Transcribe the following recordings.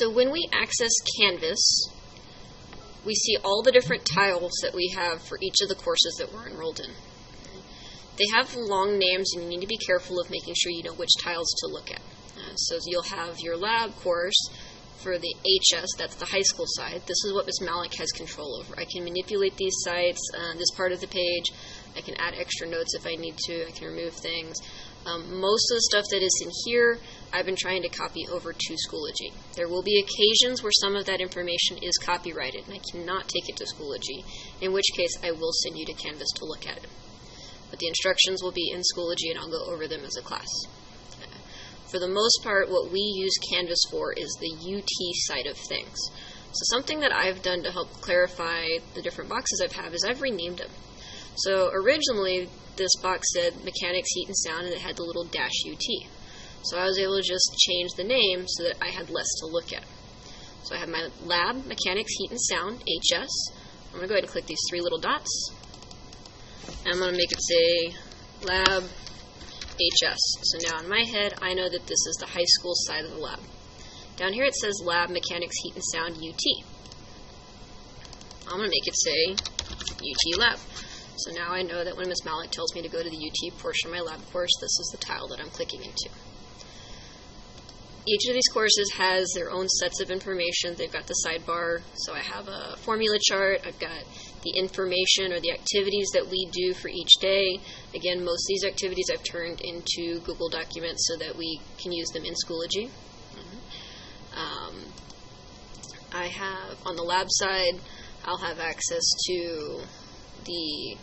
So when we access Canvas, we see all the different tiles that we have for each of the courses that we're enrolled in. They have long names, and you need to be careful of making sure you know which tiles to look at. So you'll have your lab course for the HS, that's the high school side. This is what Ms. Malik has control over. I can manipulate these sites, this part of the page. I can add extra notes if I need to. I can remove things. Most of the stuff that is in here, I've been trying to copy over to Schoology. There will be occasions where some of that information is copyrighted, and I cannot take it to Schoology, in which case I will send you to Canvas to look at it. But the instructions will be in Schoology, and I'll go over them as a class. For the most part, what we use Canvas for is the UT side of things. So something that I've done to help clarify the different boxes I've had is I've renamed them. So originally, this box said Mechanics, Heat, and Sound, and it had the little dash UT. So I was able to just change the name so that I had less to look at. So I have my Lab, Mechanics, Heat, and Sound, HS. I'm going to go ahead and click these three little dots. And I'm going to make it say Lab, HS. So now in my head, I know that this is the high school side of the lab. Down here it says Lab, Mechanics, Heat, and Sound, UT. I'm going to make it say UT Lab. So now I know that when Ms. Malik tells me to go to the UT portion of my lab course, this is the tile that I'm clicking into. Each of these courses has their own sets of information. They've got the sidebar, so I have a formula chart. I've got the information or the activities that we do for each day. Again, most of these activities I've turned into Google documents so that we can use them in Schoology. I have, on the lab side, I'll have access to the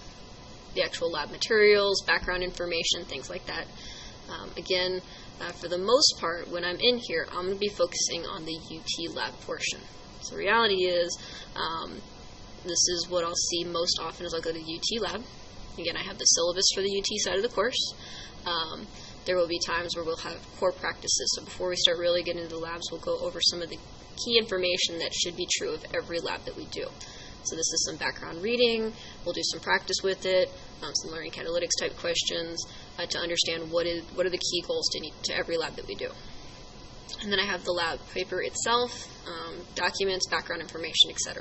actual lab materials, background information, things like that. Again, for the most part, when I'm in here, I'm going to be focusing on the UT lab portion. So the reality is, this is what I'll see most often as I'll go to the UT lab. Again, I have the syllabus for the UT side of the course. There will be times where we'll have core practices. So before we start really getting into the labs, we'll go over some of the key information that should be true of every lab that we do. So this is some background reading. We'll do some practice with it, some learning catalytics type questions to understand what are the key goals to every lab that we do. And then I have the lab paper itself, documents, background information, etc.